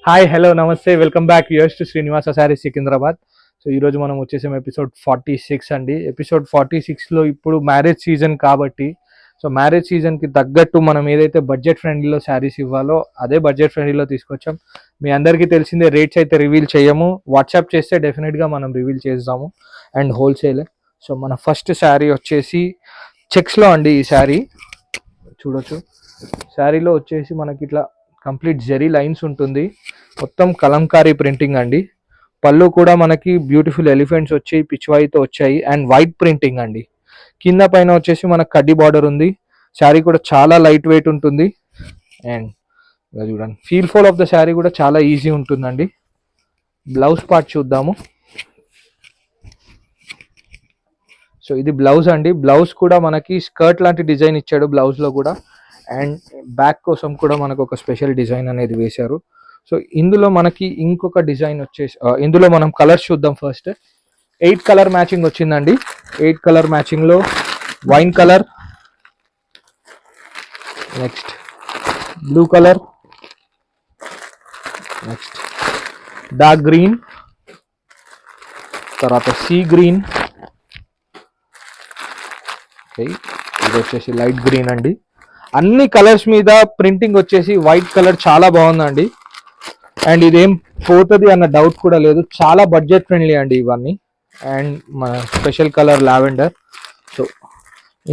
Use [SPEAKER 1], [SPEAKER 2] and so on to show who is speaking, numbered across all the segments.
[SPEAKER 1] Hi hello నమస్తే welcome back US to Srinivasa saris Secunderabad. So ఈరోజు మనం వచ్చేసాం ఎపిసోడ్ 46 అండి. ఎపిసోడ్ 46లో ఇప్పుడు మ్యారేజ్ సీజన్ కాబట్టి సో మ్యారేజ్ సీజన్కి తగ్గట్టు మనం ఏదైతే బడ్జెట్ ఫ్రెండ్లీలో శారీస్ ఇవ్వాలో అదే బడ్జెట్ ఫ్రెండ్లీలో తీసుకొచ్చాం. మీ అందరికీ తెలిసిందే, రేట్స్ అయితే రివీల్ చేయము, వాట్సాప్ చేస్తే డెఫినెట్గా మనం రివీల్ చేస్తాము అండ్ హోల్సేలే. సో మన ఫస్ట్ శారీ వచ్చేసి చెక్స్లో అండి. ఈ శారీ చూడొచ్చు. శారీలో వచ్చేసి మనకి ఇట్లా కంప్లీట్ జెరీ లైన్స్ ఉంటుంది, మొత్తం కలంకారీ ప్రింటింగ్ అండి. పళ్ళు కూడా మనకి బ్యూటిఫుల్ ఎలిఫెంట్స్ వచ్చి పిచ్వాయితో వచ్చాయి అండ్ వైట్ ప్రింటింగ్ అండి. కింద పైన వచ్చేసి మనకు కడ్డీ బార్డర్ ఉంది. శారీ కూడా చాలా లైట్ వెయిట్ ఉంటుంది అండ్ చూడండి ఫోల్ ఆఫ్ ద శారీ కూడా చాలా ఈజీ ఉంటుందండి. బ్లౌజ్ పార్ట్ చూద్దాము. సో ఇది బ్లౌజ్ అండి. బ్లౌజ్ కూడా మనకి స్కర్ట్ లాంటి డిజైన్ ఇచ్చాడు బ్లౌజ్లో కూడా, అండ్ బ్యాక్ కోసం కూడా మనకు ఒక స్పెషల్ డిజైన్ అనేది వేశారు. సో ఇందులో మనకి ఇంకొక డిజైన్ వచ్చేసి ఇందులో మనం కలర్స్ చూద్దాం. ఫస్ట్ 8 కలర్ మ్యాచింగ్ వచ్చిందండి. 8 కలర్ మ్యాచింగ్లో wine colour, next blue colour, next dark green, తర్వాత సీ గ్రీన్, ఓకే ఇది వచ్చేసి లైట్ గ్రీన్ అండి. అన్ని కలర్స్ మీద ప్రింటింగ్ వచ్చేసి వైట్ కలర్ చాలా బాగుందండి. అండ్ ఇదేం పోతుంది అన్న డౌట్ కూడా లేదు, చాలా బడ్జెట్ ఫ్రెండ్లీ అండి ఇవన్నీ. అండ్ మన స్పెషల్ కలర్ లావెండర్. సో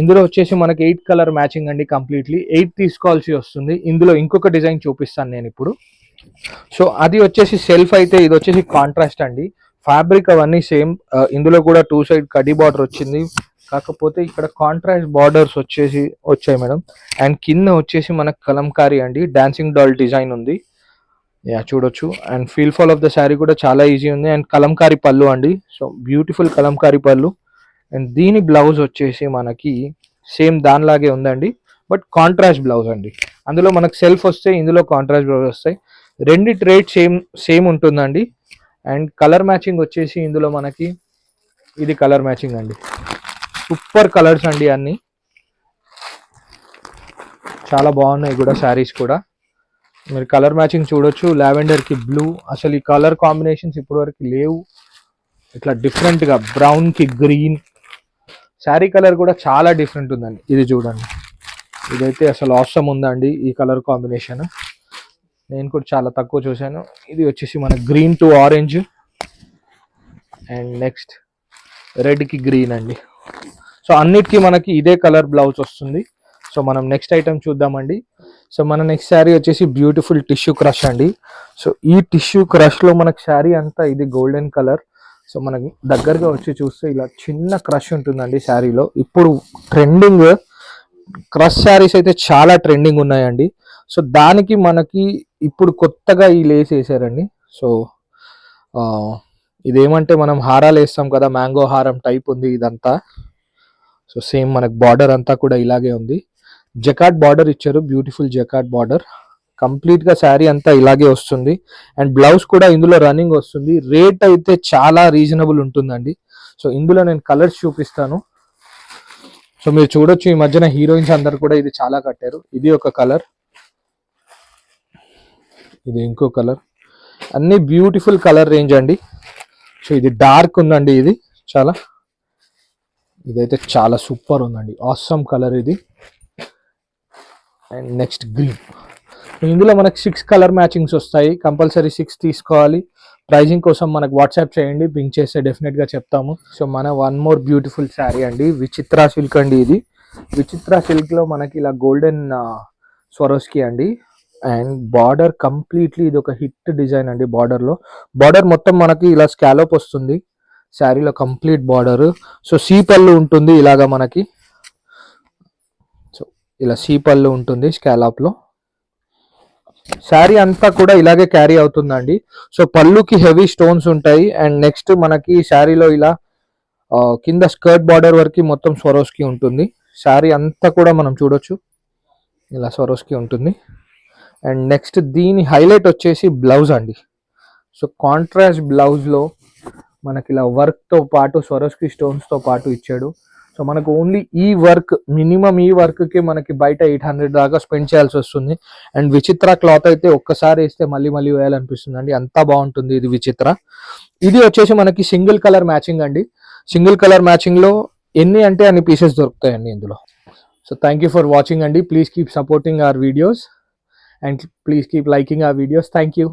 [SPEAKER 1] ఇందులో వచ్చేసి మనకి 8 కలర్ మ్యాచింగ్ అండి. కంప్లీట్లీ 8 తీసుకోవాల్సి వస్తుంది. ఇందులో ఇంకొక డిజైన్ చూపిస్తాను నేను ఇప్పుడు. సో అది వచ్చేసి సెల్ఫ్ అయితే, ఇది వచ్చేసి కాంట్రాస్ట్ అండి. ఫ్యాబ్రిక్ అవన్నీ సేమ్. ఇందులో కూడా 2 సైడ్ కడ్డీ బార్డర్ వచ్చింది, కాకపోతే ఇక్కడ కాంట్రాస్ట్ బార్డర్స్ వచ్చాయి మేడం. అండ్ కింద వచ్చేసి మనకు కలంకారీ అండి, డాన్సింగ్ డాల్ డిజైన్ ఉంది. యా చూడొచ్చు. And fall of the sari కూడా చాలా ఈజీ ఉంది. అండ్ కలంకారీ పళ్ళు అండి. సో బ్యూటిఫుల్ కలంకారీ పళ్ళు. అండ్ దీని బ్లౌజ్ వచ్చేసి మనకి సేమ్ దానిలాగే ఉందండి, బట్ కాంట్రాస్ట్ బ్లౌజ్ అండి. అందులో మనకు సెల్ఫ్ వస్తాయి, ఇందులో కాంట్రాస్ట్ బ్లౌజ్ వస్తాయి. రెండిటి రేట్ సేమ్ ఉంటుందండి. అండ్ కలర్ మ్యాచింగ్ వచ్చేసి ఇందులో మనకి ఇది కలర్ మ్యాచింగ్ అండి. సూపర్ కలర్స్ అండి, అన్ని చాలా బాగున్నాయి కూడా శారీస్ కూడా. మీరు కలర్ మ్యాచింగ్ చూడొచ్చు. లావెండర్ కి బ్లూ, అసలు ఈ కలర్ కాంబినేషన్స్ ఇప్పటి వరకు లేవు. ఇట్లా డిఫరెంట్ గా బ్రౌన్ కి గ్రీన్, శారీ కలర్ కూడా చాలా డిఫరెంట్ ఉందండి. ఇది చూడండి, ఇదైతే అసలు ఆసమ్ ఉందండి ఈ కలర్ కాంబినేషన్. నేను కూడా చాలా తక్కువ చూశాను. ఇది వచ్చేసి మన green to orange and next red కి గ్రీన్ అండి. సో అన్నిటికీ మనకి ఇదే కలర్ బ్లౌజ్ వస్తుంది. సో మనం నెక్స్ట్ ఐటమ్ చూద్దామండి. సో మన నెక్స్ట్ శారీ వచ్చేసి బ్యూటిఫుల్ టిష్యూ క్రష్ అండి. సో ఈ టిష్యూ క్రష్లో మనకు శారీ అంతా ఇది గోల్డెన్ కలర్. సో మనకి దగ్గరగా వచ్చి చూస్తే ఇలా చిన్న క్రష్ ఉంటుందండి శారీలో. ఇప్పుడు ట్రెండింగ్ క్రష్ శారీస్ అయితే చాలా ట్రెండింగ్ ఉన్నాయండి. సో దానికి మనకి ఇప్పుడు కొత్తగా ఈ లేస్ వేసారండి. సో ఇదేమంటే మనం హారాలు వేస్తాం కదా, మ్యాంగో హారం టైప్ ఉంది ఇదంతా. సో సేమ్ మనకు బార్డర్ అంతా కూడా ఇలాగే ఉంది. జకాట్ బార్డర్ ఇచ్చారు, బ్యూటిఫుల్ జకాట్ బార్డర్. కంప్లీట్ గా శారీ అంతా ఇలాగే వస్తుంది. అండ్ బ్లౌజ్ కూడా ఇందులో రన్నింగ్ వస్తుంది. రేట్ అయితే చాలా రీజనబుల్ ఉంటుందండి. సో ఇందులో నేను కలర్స్ చూపిస్తాను. సో మీరు చూడొచ్చు, ఈ మధ్యన హీరోయిన్స్ అందరు కూడా ఇది చాలా కట్టారు. ఇది ఒక కలర్, ఇది ఇంకో కలర్. అన్ని బ్యూటిఫుల్ కలర్ రేంజ్ అండి. సో ఇది డార్క్ ఉందండి, ఇది చాలా, ఇదైతే చాలా సూపర్ ఉందండి, ఆసమ్ కలర్ ఇది. And next green. ఇందులో మనకు 6 కలర్ మ్యాచింగ్స్ వస్తాయి. కంపల్సరీ 6 తీసుకోవాలి. ప్రైజింగ్ కోసం మనకు వాట్సాప్ చేయండి, పింక్ చేస్తే డెఫినెట్గా చెప్తాము. సో మన వన్ మోర్ బ్యూటిఫుల్ శారీ అండి, విచిత్ర సిల్క్ అండి. ఇది విచిత్ర సిల్క్లో మనకి ఇలా గోల్డెన్ స్వరోస్కి అండి. అండ్ బార్డర్ కంప్లీట్లీ ఇది ఒక హిట్ డిజైన్ అండి. బార్డర్ మొత్తం మనకి ఇలా స్కాలోప్ వస్తుంది శారీలో, కంప్లీట్ బార్డర్. సో సీ పళ్ళు ఉంటుంది ఇలాగా మనకి. సో ఇలా సీ పళ్ళు ఉంటుంది స్కాలాప్లో. శారీ అంతా కూడా ఇలాగే క్యారీ అవుతుందండి. సో పళ్ళుకి హెవీ స్టోన్స్ ఉంటాయి. అండ్ నెక్స్ట్ మనకి శారీలో ఇలా కింద స్కర్ట్ బార్డర్ వరకు మొత్తం స్వరోస్కి ఉంటుంది. శారీ అంతా కూడా మనం చూడొచ్చు, ఇలా స్వరోస్కి ఉంటుంది. అండ్ నెక్స్ట్ దీని హైలైట్ వచ్చేసి బ్లౌజ్ అండి. సో కాంట్రాస్ట్ బ్లౌజ్లో మనకి ఇలా వర్క్తో పాటు స్వరోస్కి స్టోన్స్తో పాటు ఇచ్చాడు. సో సో మనకు ఓన్లీ ఈ వర్క్, మినిమం ఈ వర్క్కి మనకి బయట 800 దాకా స్పెండ్ చేయాల్సి వస్తుంది. అండ్ విచిత్ర క్లాత్ అయితే ఒక్కసారి వేస్తే మళ్ళీ మళ్ళీ వేయాలనిపిస్తుంది అండి, అంత బాగుంటుంది ఇది విచిత్ర. ఇది వచ్చేసి మనకి సింగిల్ కలర్ మ్యాచింగ్ అండి. సింగిల్ కలర్ మ్యాచింగ్లో ఎన్ని అంటే అన్ని పీసెస్ దొరుకుతాయండి ఇందులో. So thank you for watching అండి. Please keep supporting our videos and please keep liking our videos. Thank you.